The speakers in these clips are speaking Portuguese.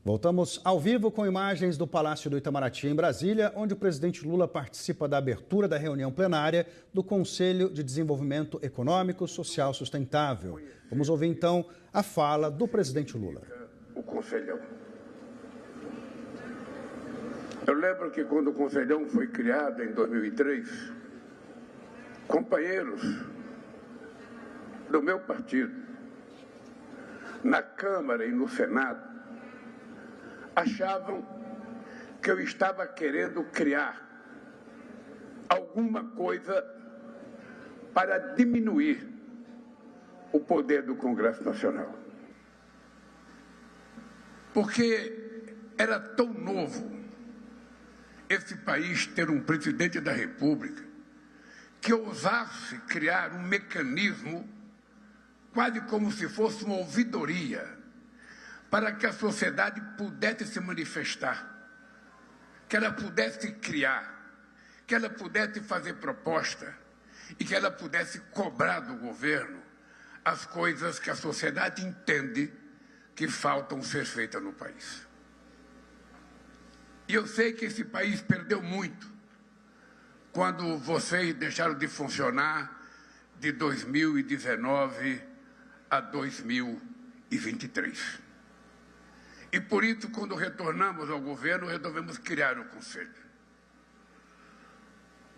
Voltamos ao vivo com imagens do Palácio do Itamaraty, em Brasília, onde o presidente Lula participa da abertura da reunião plenária do Conselho de Desenvolvimento Econômico Social Sustentável. Vamos ouvir, então, a fala do presidente Lula. O Conselhão. Eu lembro que quando o Conselhão foi criado em 2003, companheiros do meu partido, na Câmara e no Senado, achavam que eu estava querendo criar alguma coisa para diminuir o poder do Congresso Nacional. Porque era tão novo esse país ter um presidente da República que ousasse criar um mecanismo quase como se fosse uma ouvidoria para que a sociedade pudesse se manifestar, que ela pudesse criar, que ela pudesse fazer proposta e que ela pudesse cobrar do governo as coisas que a sociedade entende que faltam ser feitas no país. E eu sei que esse país perdeu muito quando vocês deixaram de funcionar de 2019 a 2023. E por isso, quando retornamos ao governo, resolvemos criar o Conselho.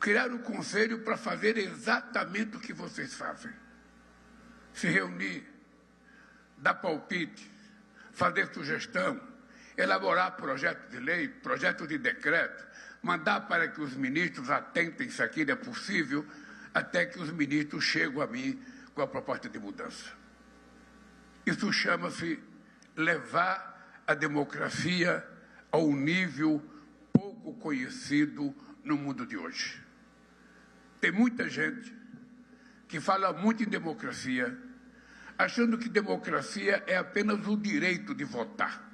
Criar o Conselho para fazer exatamente o que vocês fazem. Se reunir, dar palpite, fazer sugestão, elaborar projeto de lei, projeto de decreto, mandar para que os ministros atentem se aquilo é possível, até que os ministros chegam a mim com a proposta de mudança. Isso chama-se levar a democracia a um nível pouco conhecido no mundo de hoje. Tem muita gente que fala muito em democracia, achando que democracia é apenas o direito de votar.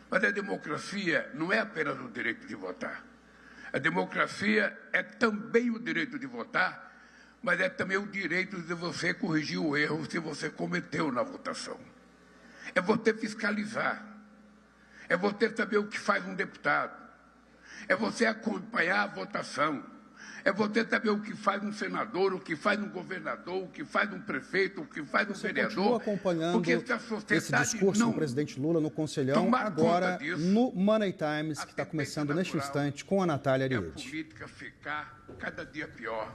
Mas a democracia não é apenas o direito de votar. A democracia é também o direito de votar, mas é também o direito de você corrigir o erro se você cometeu na votação. É você fiscalizar, é você saber o que faz um deputado, é você acompanhar a votação, é você saber o que faz um senador, o que faz um governador, o que faz um prefeito, o que faz um vereador. Continua acompanhando esse discurso do presidente Lula no Conselhão, agora no Money Times, que está começando neste instante com a Natália Ariete. A política ficar cada dia pior,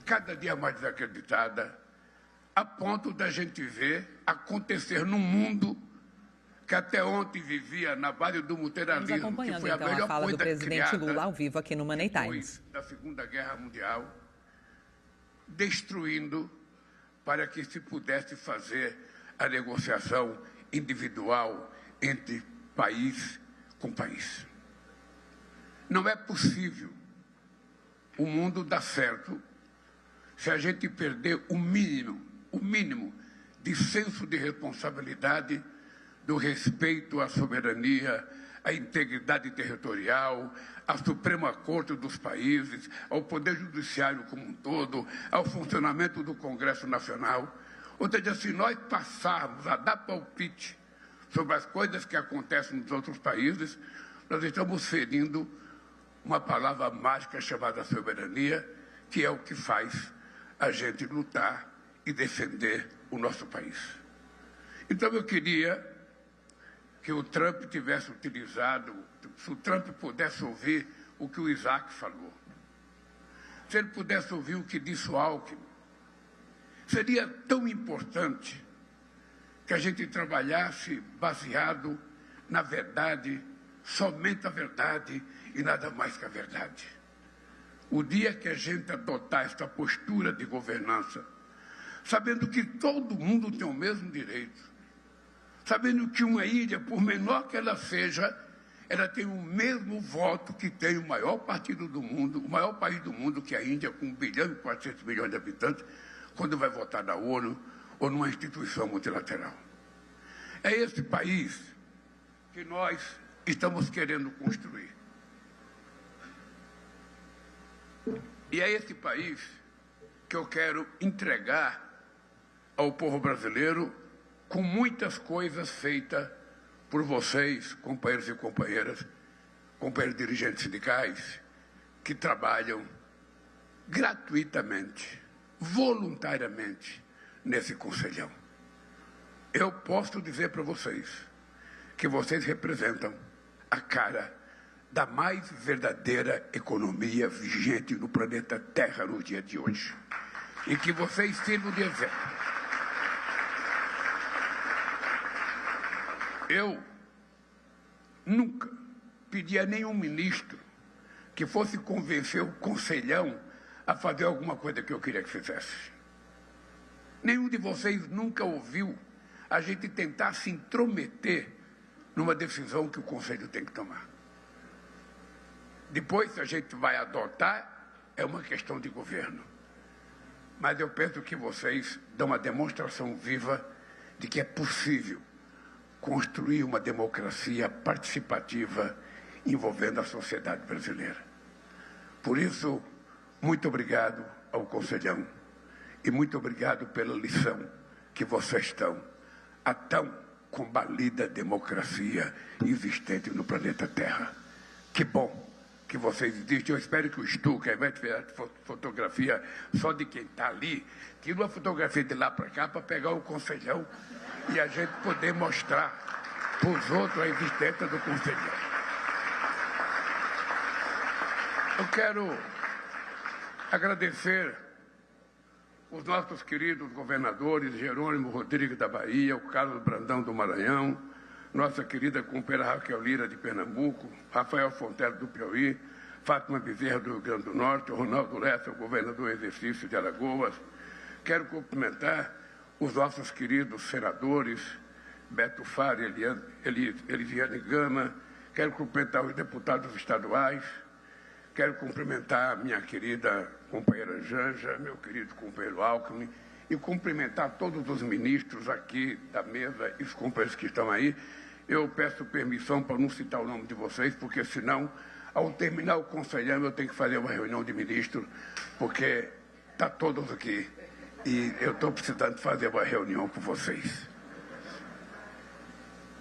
cada dia mais desacreditada, a ponto da gente ver acontecer num mundo que até ontem vivia na base do multilateralismo, que foi a melhor fala coisa do presidente criada Lula ao vivo aqui no Money depois Times. da Segunda Guerra Mundial, destruindo para que se pudesse fazer a negociação individual entre país com país. Não é possível o mundo dar certo se a gente perder o mínimo de senso de responsabilidade, do respeito à soberania, à integridade territorial, à Suprema Corte dos países, ao Poder Judiciário como um todo, ao funcionamento do Congresso Nacional. Ou seja, se nós passarmos a dar palpite sobre as coisas que acontecem nos outros países, nós estamos ferindo uma palavra mágica chamada soberania, que é o que faz a gente lutar e defender o nosso país. Então eu queria que o Trump tivesse utilizado, se o Trump pudesse ouvir o que o Isaac falou, se ele pudesse ouvir o que disse o Alckmin, seria tão importante que a gente trabalhasse baseado na verdade, somente a verdade e nada mais que a verdade. O dia que a gente adotar esta postura de governança, sabendo que todo mundo tem o mesmo direito, sabendo que uma ilha, por menor que ela seja, ela tem o mesmo voto que tem o maior partido do mundo, o maior país do mundo, que é a Índia, com 1 bilhão e 400 milhões de habitantes, quando vai votar na ONU ou numa instituição multilateral. É esse país que nós estamos querendo construir. E é esse país que eu quero entregar ao povo brasileiro com muitas coisas feitas por vocês, companheiros e companheiras, companheiros dirigentes sindicais, que trabalham gratuitamente, voluntariamente, nesse conselhão. Eu posso dizer para vocês que vocês representam a cara da mais verdadeira economia vigente no planeta Terra no dia de hoje. E que vocês sirvam de exemplo. Eu nunca pedi a nenhum ministro que fosse convencer o conselhão a fazer alguma coisa que eu queria que fizesse. Nenhum de vocês nunca ouviu a gente tentar se intrometer numa decisão que o conselho tem que tomar. Depois, se a gente vai adotar, é uma questão de governo. Mas eu penso que vocês dão uma demonstração viva de que é possível construir uma democracia participativa envolvendo a sociedade brasileira. Por isso, muito obrigado ao conselhão e muito obrigado pela lição que vocês estão a tão combalida democracia existente no planeta Terra. Que bom que vocês existem. Eu espero que o Stuca, ao invés de ver fotografia só de quem está ali, tire uma fotografia de lá para cá para pegar o conselhão e a gente poder mostrar para os outros a existência do conselhão. Eu quero agradecer os nossos queridos governadores, Jerônimo Rodrigues da Bahia, o Carlos Brandão do Maranhão, nossa querida companheira Raquel Lira de Pernambuco, Rafael Fontela do Piauí, Fátima Bezerra do Rio Grande do Norte, Ronaldo Lessa, o governador em exercício de Alagoas. Quero cumprimentar os nossos queridos senadores, Beto Faro e Elisiane Gama. Quero cumprimentar os deputados estaduais. Quero cumprimentar a minha querida companheira Janja, meu querido companheiro Alckmin, e cumprimentar todos os ministros aqui da mesa e os companheiros que estão aí. Eu peço permissão para não citar o nome de vocês, porque senão, ao terminar o conselhão, eu tenho que fazer uma reunião de ministros, porque está todos aqui e eu estou precisando fazer uma reunião com vocês.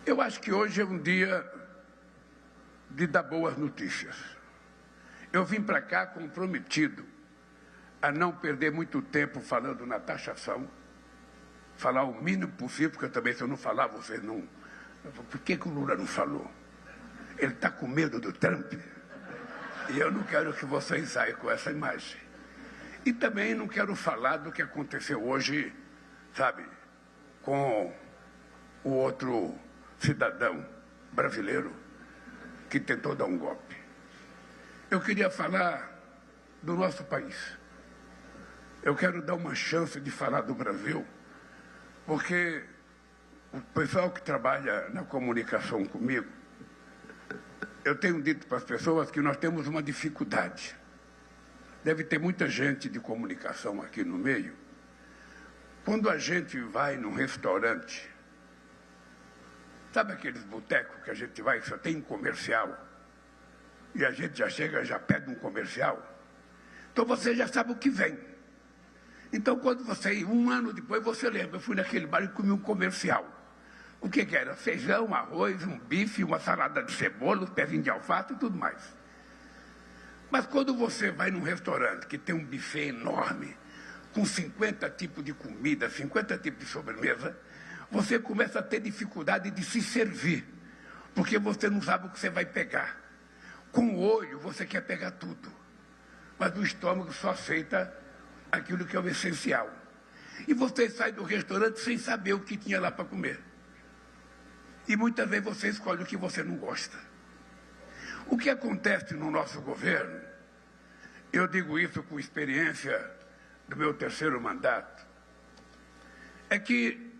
Eu acho que hoje é um dia de dar boas notícias. Eu vim para cá comprometido a não perder muito tempo falando na taxação, falar o mínimo possível, porque também se eu não falar, vocês não... Por que o Lula não falou? Ele está com medo do Trump? E eu não quero que vocês saiam com essa imagem. E também não quero falar do que aconteceu hoje, sabe, com o outro cidadão brasileiro que tentou dar um golpe. Eu queria falar do nosso país. Eu quero dar uma chance de falar do Brasil, porque o pessoal que trabalha na comunicação comigo, eu tenho dito para as pessoas que nós temos uma dificuldade. Deve ter muita gente de comunicação aqui no meio. Quando a gente vai num restaurante, sabe aqueles botecos que a gente vai e só tem um comercial? E a gente já chega, já pede um comercial. Então você já sabe o que vem. Então quando você, um ano depois, você lembra, eu fui naquele bar e comi um comercial. O que era? Feijão, arroz, um bife, uma salada de cebola, um pezinho de alface e tudo mais. Mas quando você vai num restaurante que tem um buffet enorme, com 50 tipos de comida, 50 tipos de sobremesa, você começa a ter dificuldade de se servir, porque você não sabe o que você vai pegar. Com o olho, você quer pegar tudo, mas o estômago só aceita aquilo que é o essencial. E você sai do restaurante sem saber o que tinha lá para comer. E muitas vezes você escolhe o que você não gosta. O que acontece no nosso governo, eu digo isso com experiência do meu terceiro mandato, é que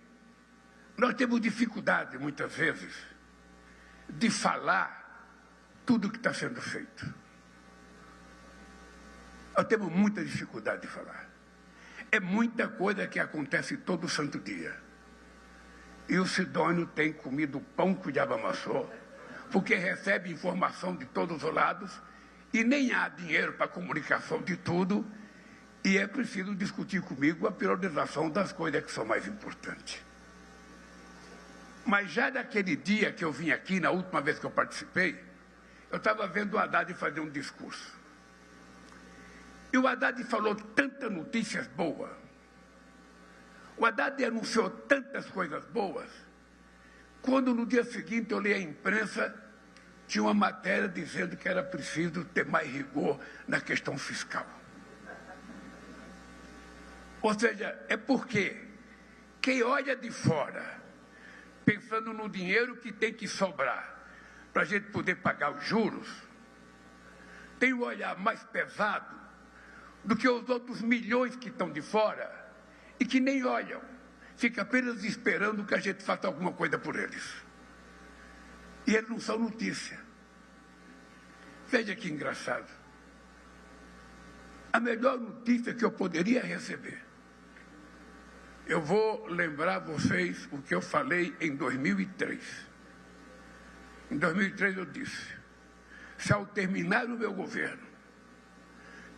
nós temos dificuldade, muitas vezes, de falar tudo o que está sendo feito. Nós temos muita dificuldade de falar. É muita coisa que acontece todo santo dia. E o Sidônio tem comido pão que o diabo amassou, porque recebe informação de todos os lados e nem há dinheiro para comunicação de tudo, e é preciso discutir comigo a priorização das coisas que são mais importantes. Mas já naquele dia que eu vim aqui, na última vez que eu participei, eu estava vendo o Haddad fazer um discurso. E o Haddad falou tantas notícias boas. O Haddad anunciou tantas coisas boas. Quando no dia seguinte eu li a imprensa, tinha uma matéria dizendo que era preciso ter mais rigor na questão fiscal. Ou seja, é porque quem olha de fora, pensando no dinheiro que tem que sobrar para a gente poder pagar os juros, tem um olhar mais pesado do que os outros milhões que estão de fora e que nem olham, fica apenas esperando que a gente faça alguma coisa por eles. E eles não são notícia. Veja que engraçado. A melhor notícia que eu poderia receber. Eu vou lembrar vocês o que eu falei em 2003. Em 2003 eu disse, se ao terminar o meu governo,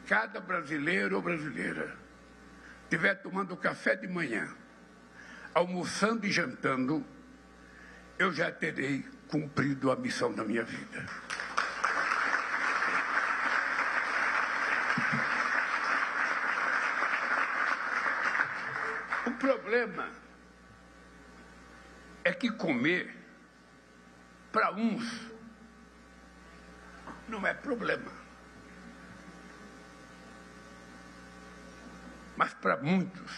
cada brasileiro ou brasileira estiver tomando café de manhã, almoçando e jantando, eu já terei cumprido a missão da minha vida. O problema é que comer, para uns, não é problema. Mas para muitos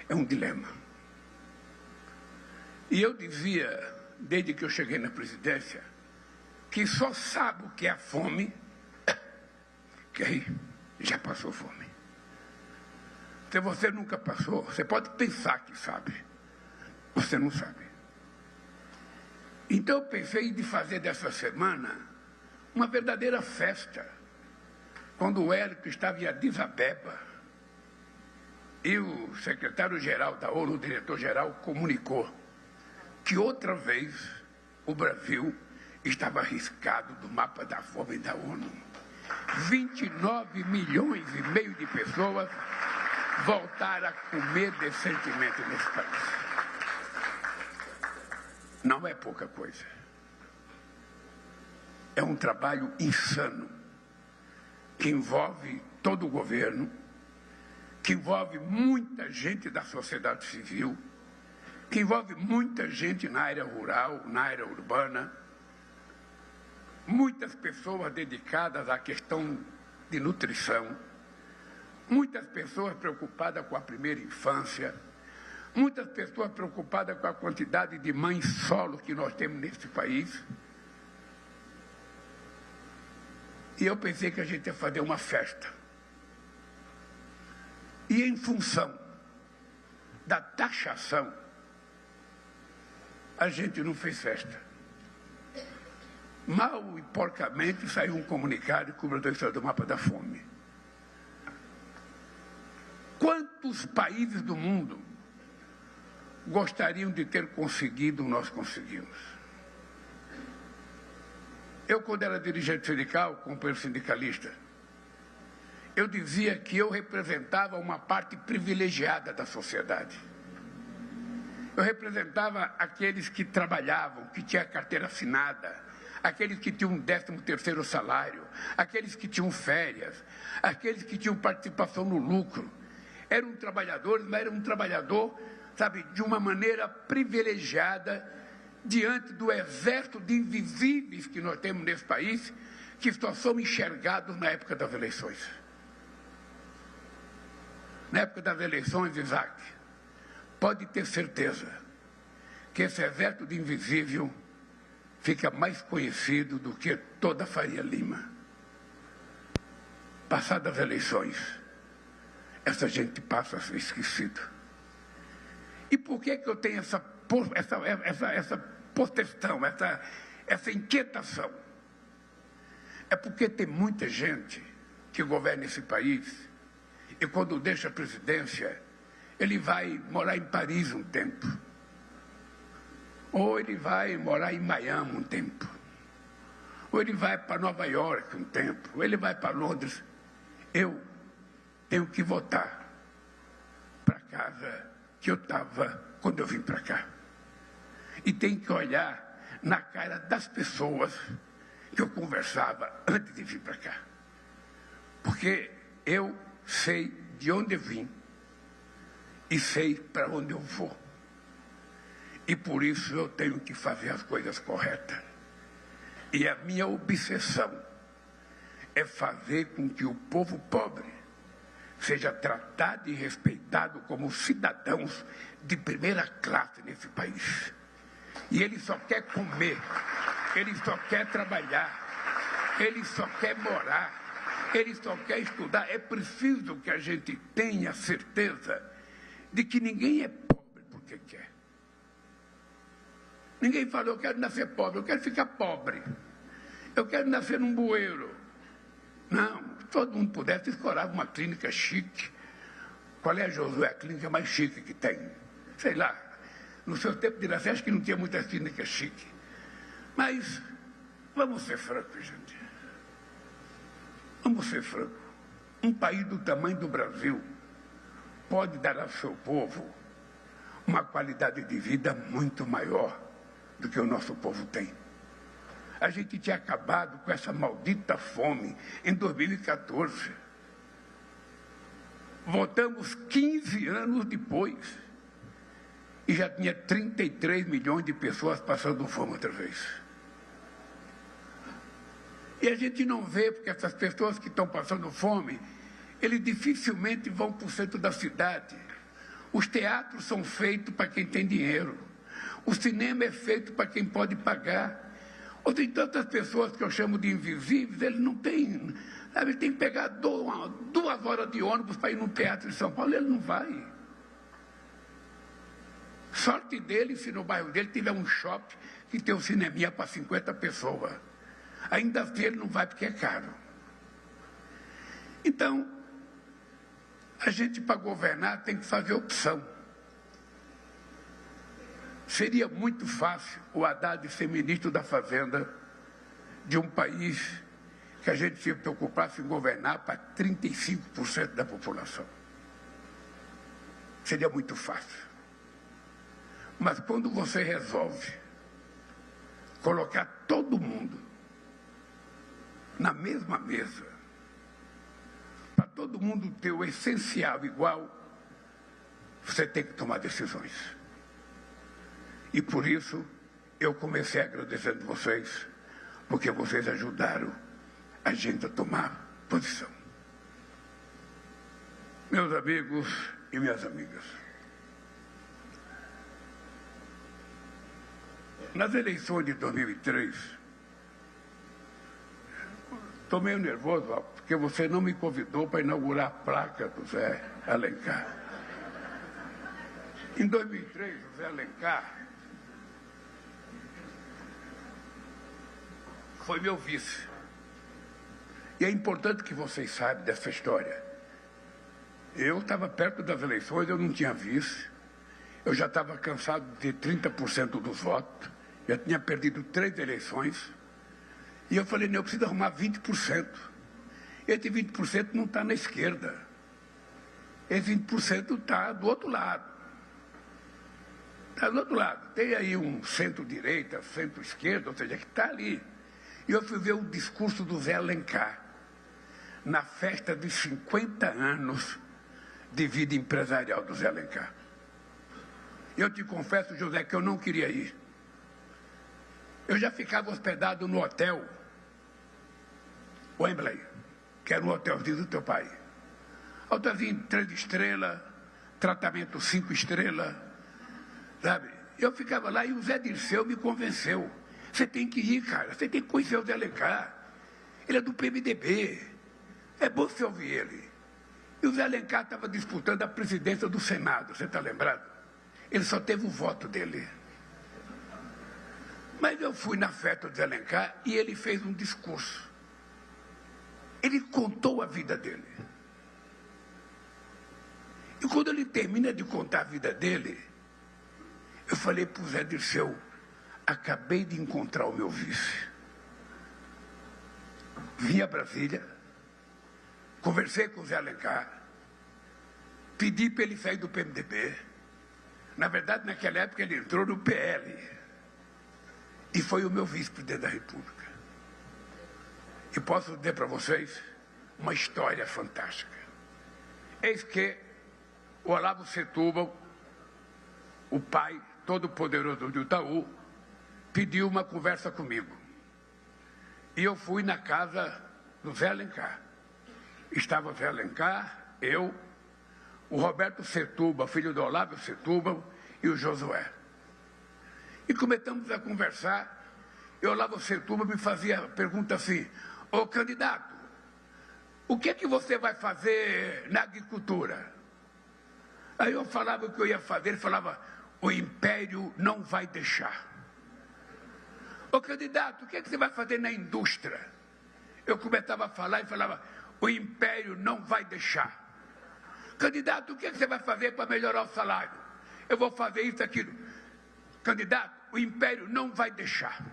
é um dilema. E eu dizia, desde que eu cheguei na presidência, que só sabe o que é a fome quem já passou fome. Se você nunca passou, você pode pensar que sabe. Você não sabe. Então eu pensei de fazer dessa semana uma verdadeira festa. Quando o Hélio estava em Addis Abeba e o secretário-geral da ONU, o diretor-geral, comunicou que outra vez o Brasil estava arriscado do mapa da fome da ONU. 29 milhões e meio de pessoas voltar a comer decentemente nesse país. Não é pouca coisa. É um trabalho insano que envolve todo o governo, que envolve muita gente da sociedade civil, que envolve muita gente na área rural, na área urbana, muitas pessoas dedicadas à questão de nutrição, muitas pessoas preocupadas com a primeira infância, muitas pessoas preocupadas com a quantidade de mães solo que nós temos nesse país. E eu pensei que a gente ia fazer uma festa. E em função da taxação, a gente não fez festa. Mal e porcamente saiu um comunicado que o Brasil está do mapa da fome. Quantos países do mundo gostariam de ter conseguido, nós conseguimos? Eu, quando era dirigente sindical, companheiro sindicalista, eu dizia que eu representava uma parte privilegiada da sociedade. Eu representava aqueles que trabalhavam, que tinham carteira assinada, aqueles que tinham 13º salário, aqueles que tinham férias, aqueles que tinham participação no lucro. Eram trabalhadores, mas era um trabalhador, sabe, de uma maneira privilegiada diante do exército de invisíveis que nós temos nesse país, que só são enxergados na época das eleições. Na época das eleições, Isaac, pode ter certeza que esse exército de invisível fica mais conhecido do que toda a Faria Lima. Passadas as eleições, essa gente passa a ser esquecida. E por que eu tenho essa potestão, essa inquietação? É porque tem muita gente que governa esse país e quando deixa a presidência, ele vai morar em Paris um tempo. Ou ele vai morar em Miami um tempo. Ou ele vai para Nova York um tempo. Ou ele vai para Londres. Eu tenho que voltar para a casa que eu estava quando eu vim para cá. e tem que olhar na cara das pessoas que eu conversava antes de vir para cá. Porque eu sei de onde eu vim e sei para onde eu vou. E por isso eu tenho que fazer as coisas corretas. E a minha obsessão é fazer com que o povo pobre seja tratado e respeitado como cidadãos de primeira classe nesse país. E ele só quer comer, ele só quer trabalhar, ele só quer morar, ele só quer estudar. É preciso que a gente tenha certeza de que ninguém é pobre porque quer. Ninguém fala, eu quero nascer pobre, eu quero ficar pobre. Eu quero nascer num bueiro. Não, se todo mundo pudesse escolher uma clínica chique. Qual é, Josué, a clínica mais chique que tem? Sei lá, no seu tempo de nascer, acho que não tinha muitas clínicas chiques. Mas, vamos ser francos, gente. Vamos ser francos. Um país do tamanho do Brasil pode dar ao seu povo uma qualidade de vida muito maior do que o nosso povo tem. A gente tinha acabado com essa maldita fome em 2014. Voltamos 15 anos depois e já tinha 33 milhões de pessoas passando fome outra vez. E a gente não vê, porque essas pessoas que estão passando fome, eles dificilmente vão para o centro da cidade. Os teatros são feitos para quem tem dinheiro. O cinema é feito para quem pode pagar. Ou tem tantas pessoas que eu chamo de invisíveis, eles não têm, sabe, ele tem que pegar 2 horas de ônibus para ir num teatro em São Paulo, ele não vai. Sorte dele se no bairro dele tiver um shopping que tem um cineminha para 50 pessoas. Ainda assim ele não vai porque é caro. Então, a gente para governar tem que fazer opção. Seria muito fácil o Haddad ser ministro da Fazenda de um país que a gente se preocupasse em governar para 35% da população. Seria muito fácil. Mas quando você resolve colocar todo mundo na mesma mesa, para todo mundo ter o essencial igual, você tem que tomar decisões. E por isso, eu comecei agradecendo vocês, porque vocês ajudaram a gente a tomar posição. Meus amigos e minhas amigas, nas eleições de 2003, estou meio nervoso, porque você não me convidou para inaugurar a placa do Zé Alencar. Em 2003, o Zé Alencar foi meu vice. E é importante que vocês saibam dessa história. Eu estava perto das eleições, eu não tinha vice. Eu já estava cansado de ter 30% dos votos. Já tinha perdido 3 eleições. E eu falei, não, eu preciso arrumar 20%. Esse 20% não está na esquerda. Esse 20% está do outro lado. Está do outro lado. Tem aí um centro-direita, centro-esquerda, ou seja, que está ali. E eu fui ver o discurso do Zé Alencar na festa de 50 anos de vida empresarial do Zé Alencar. Eu te confesso, José, que eu não queria ir. Eu já ficava hospedado no hotel Wembley, que era um hotelzinho do teu pai. Hotelzinho 3 estrelas, tratamento 5 estrelas, sabe? Eu ficava lá e o Zé Dirceu me convenceu. Você tem que ir, cara, você tem que conhecer o Zé Alencar. Ele é do PMDB. É bom você ouvir ele. E o Zé Alencar estava disputando a presidência do Senado, você está lembrado? Ele só teve o voto dele. Mas eu fui na festa do Zé Alencar e ele fez um discurso. Ele contou a vida dele. E quando ele termina de contar a vida dele, eu falei para o Zé Dirceu, acabei de encontrar o meu vice. Vim a Brasília, conversei com o Zé Alencar, pedi para ele sair do PMDB. Na verdade, naquela época ele entrou no PL. e foi o meu vice-presidente da República. E posso dizer para vocês uma história fantástica. Eis que o Olavo Setúbal, o pai todo-poderoso do Itaú, pediu uma conversa comigo. E eu fui na casa do Zé Alencar. Estava o Zé Alencar, eu, o Roberto Setúbal, filho do Olavo Setúbal, e o Josué. E começamos a conversar, e o Olavo Setúbal me fazia a pergunta assim: ô candidato, o que é que você vai fazer na agricultura? Aí eu falava o que eu ia fazer, ele falava: o império não vai deixar. Ô candidato, o que é que você vai fazer na indústria? Eu começava a falar e falava: o império não vai deixar. Candidato, o que é que você vai fazer para melhorar o salário? Eu vou fazer isso, aquilo. Candidato, o império não vai deixar.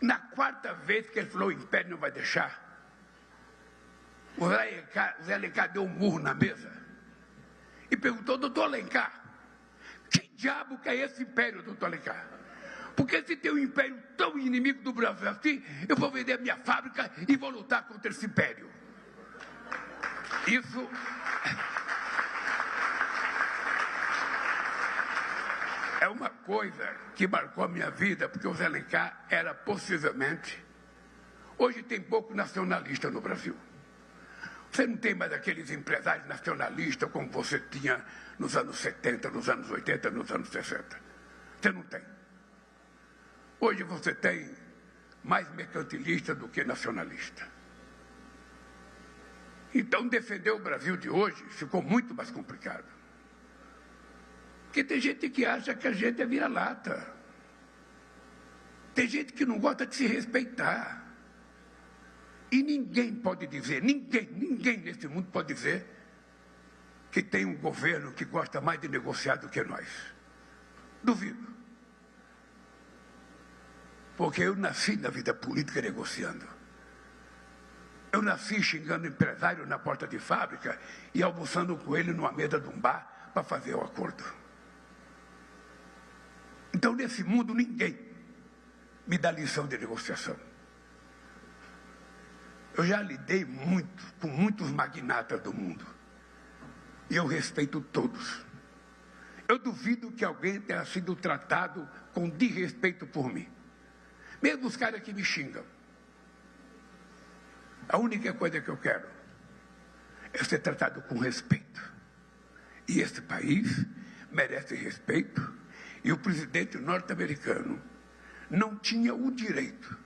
Na quarta vez que ele falou o império não vai deixar, o Zé Alencar deu um murro na mesa e perguntou: doutor Alencar, que diabo que é esse império, doutor Alencar? Porque se tem um império tão inimigo do Brasil assim, eu vou vender a minha fábrica e vou lutar contra esse império. Isso é uma coisa que marcou a minha vida, porque o Zé Alencar era possivelmente... Hoje tem pouco nacionalista no Brasil. Você não tem mais aqueles empresários nacionalistas como você tinha nos anos 70, nos anos 80, nos anos 60. Você não tem. Hoje você tem mais mercantilista do que nacionalista. Então, defender o Brasil de hoje ficou muito mais complicado. Porque tem gente que acha que a gente é vira-lata. Tem gente que não gosta de se respeitar. E ninguém pode dizer, ninguém nesse mundo pode dizer que tem um governo que gosta mais de negociar do que nós. Duvido. Porque eu nasci na vida política negociando. Eu nasci xingando empresário na porta de fábrica e almoçando com ele numa mesa de um bar para fazer o acordo. Então, nesse mundo, ninguém me dá lição de negociação. Eu já lidei muito com muitos magnatas do mundo. E eu respeito todos. Eu duvido que alguém tenha sido tratado com desrespeito por mim. Mesmo os caras que me xingam. A única coisa que eu quero é ser tratado com respeito. E esse país merece respeito. E o presidente norte-americano não tinha o direito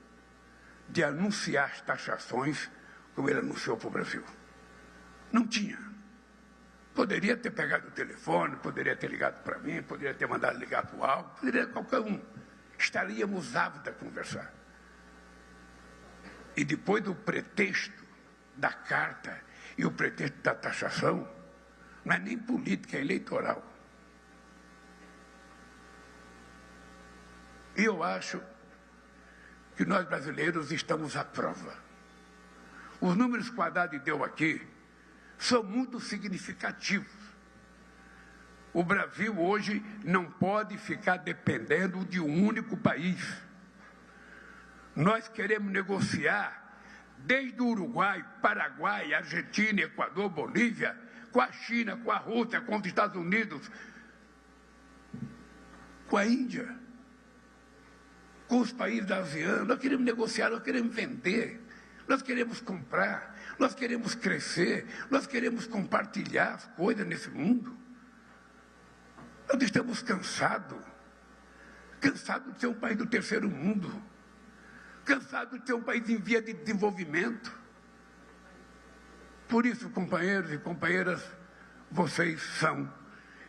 de anunciar as taxações como ele anunciou para o Brasil. Não tinha. Poderia ter pegado o telefone, poderia ter ligado para mim, poderia ter mandado ligar para o Alvo, poderia qualquer um. Estaríamos ávidos a conversar. E depois do pretexto da carta e o pretexto da taxação, não é nem política, é eleitoral. E eu acho que nós brasileiros estamos à prova. Os números que o Haddad deu aqui são muito significativos. O Brasil hoje não pode ficar dependendo de um único país. Nós queremos negociar desde o Uruguai, Paraguai, Argentina, Equador, Bolívia, com a China, com a Rússia, com os Estados Unidos, com a Índia, com os países asianos. Nós queremos negociar, nós queremos vender, nós queremos comprar, nós queremos crescer, nós queremos compartilhar as coisas nesse mundo. Nós estamos cansados de ser um país do terceiro mundo, cansados de ser um país em via de desenvolvimento. Por isso, companheiros e companheiras, vocês são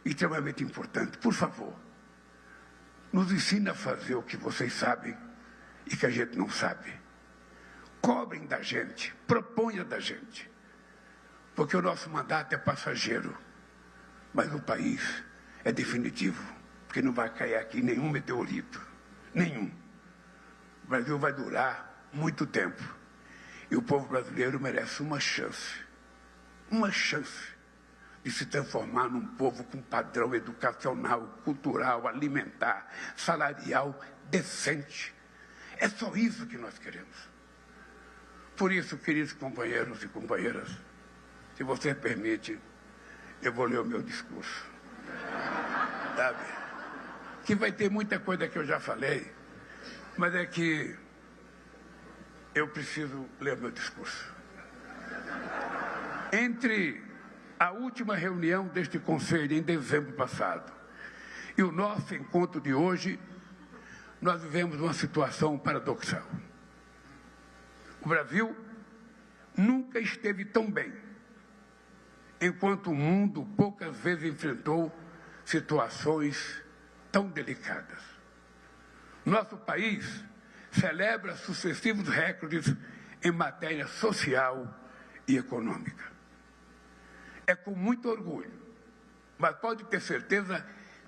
extremamente importantes. Por favor, nos ensinem a fazer o que vocês sabem e que a gente não sabe. Cobrem da gente, proponham da gente, porque o nosso mandato é passageiro, mas o país é definitivo, porque não vai cair aqui nenhum meteorito, nenhum. O Brasil vai durar muito tempo. E o povo brasileiro merece uma chance de se transformar num povo com padrão educacional, cultural, alimentar, salarial decente. É só isso que nós queremos. Por isso, queridos companheiros e companheiras, se você permite, eu vou ler o meu discurso. Sabe? Que vai ter muita coisa que eu já falei, mas é que eu preciso ler o meu discurso. Entre a última reunião deste Conselho, em dezembro passado, e o nosso encontro de hoje, nós vivemos uma situação paradoxal. O Brasil nunca esteve tão bem, enquanto o mundo poucas vezes enfrentou situações tão delicadas. Nosso país celebra sucessivos recordes em matéria social e econômica. É com muito orgulho, mas pode ter certeza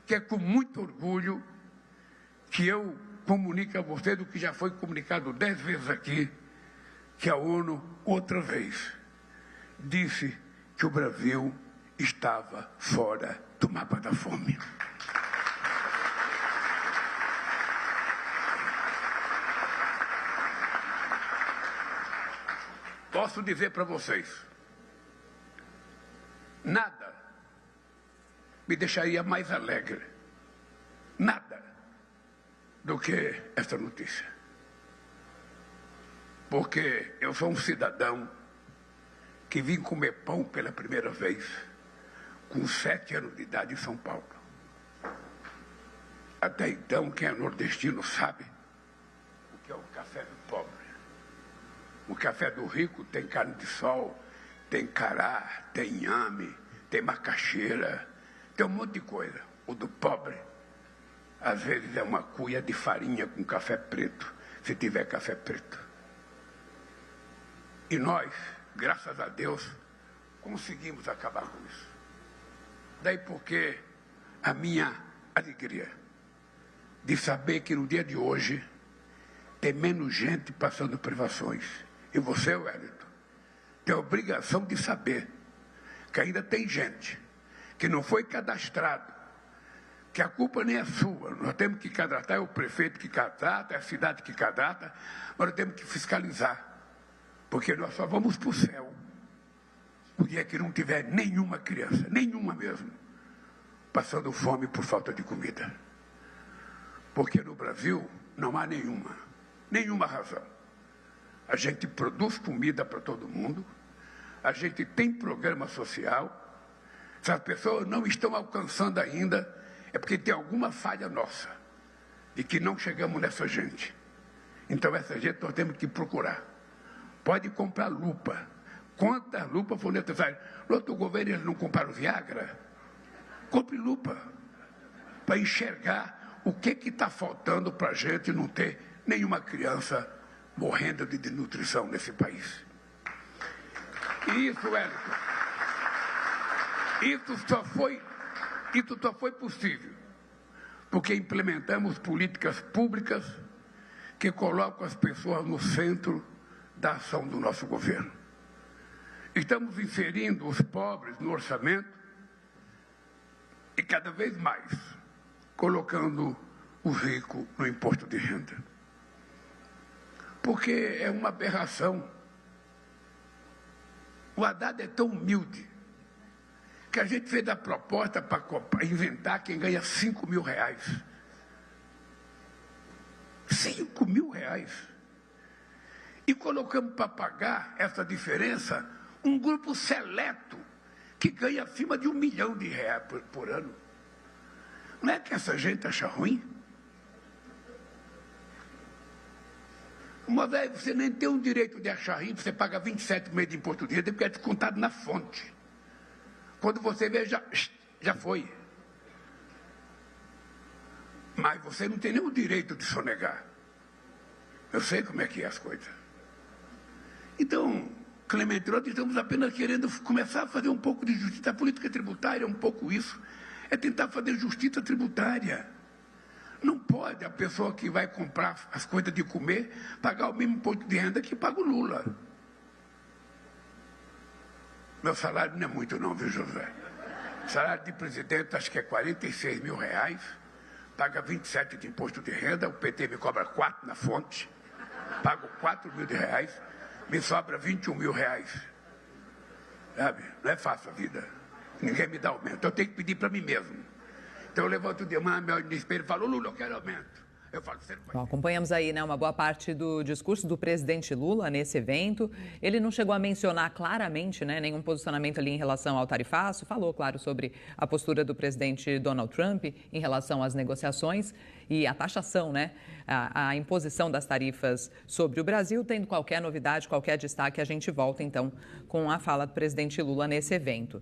que é com muito orgulho que eu comunico a você do que já foi comunicado 10 vezes aqui, que a ONU, outra vez, disse que o Brasil estava fora do mapa da fome. Posso dizer para vocês, nada me deixaria mais alegre, nada, do que esta notícia. Porque eu sou um cidadão que vim comer pão pela primeira vez com 7 anos de idade em São Paulo. Até então, quem é nordestino sabe o que é o café do pobre. O café do rico tem carne de sol, tem cará, tem inhame, tem macaxeira, tem um monte de coisa. O do pobre, às vezes, é uma cuia de farinha com café preto, se tiver café preto. E nós, graças a Deus, conseguimos acabar com isso. Daí porque a minha alegria de saber que no dia de hoje tem menos gente passando privações. E você, Wellington, tem a obrigação de saber que ainda tem gente que não foi cadastrado, que a culpa nem é sua. Nós temos que cadastrar, é o prefeito que cadastra, é a cidade que cadastra, mas nós temos que fiscalizar. Porque nós só vamos para o céu o dia que não tiver nenhuma criança, nenhuma mesmo, passando fome por falta de comida. Porque no Brasil não há nenhuma razão. A gente produz comida para todo mundo, a gente tem programa social. Se as pessoas não estão alcançando ainda, é porque tem alguma falha nossa, de que não chegamos nessa gente. Então essa gente nós temos que procurar. Pode comprar lupa. Quantas lupas foram necessárias? No outro governo eles não compraram Viagra? Compre lupa para enxergar o que está faltando para a gente não ter nenhuma criança morrendo de desnutrição nesse país. E isso, Wellington, isso só foi possível porque implementamos políticas públicas que colocam as pessoas no centro da ação do nosso governo. Estamos inserindo os pobres no orçamento e cada vez mais colocando os ricos no imposto de renda. Porque é uma aberração. O Haddad é tão humilde que a gente fez a proposta para inventar quem ganha 5 mil reais. 5 mil reais. E colocamos para pagar essa diferença um grupo seleto que ganha acima de R$1 milhão por ano. Não é que essa gente acha ruim? Mas aí você nem tem o direito de achar ruim, você paga 27,5% de imposto de renda, porque é descontado na fonte. Quando você vê, já foi. Mas você não tem nenhum direito de sonegar. Eu sei como é que é as coisas. Então, Clemente, nós estamos apenas querendo começar a fazer um pouco de justiça. A política tributária é um pouco isso. É tentar fazer justiça tributária. Não pode a pessoa que vai comprar as coisas de comer pagar o mesmo imposto de renda que paga o Lula. Meu salário não é muito não, viu, José? O salário de presidente acho que é R$46 mil, paga 27 de imposto de renda, o PT me cobra 4 na fonte, pago 4 mil reais, me sobra 21 mil reais. Sabe? Não é fácil a vida. Ninguém me dá aumento. Eu tenho que pedir para mim mesmo. Então eu levanto de manhã, me olho no espelho e falo, Lula, eu quero aumento. Eu falo, você não vai. Bom, acompanhamos aí, né, uma boa parte do discurso do presidente Lula nesse evento. Ele não chegou a mencionar claramente, né, nenhum posicionamento ali em relação ao tarifaço. Falou, claro, sobre a postura do presidente Donald Trump em relação às negociações e a taxação, né, a imposição das tarifas sobre o Brasil. Tendo qualquer novidade, qualquer destaque, a gente volta então com a fala do presidente Lula nesse evento.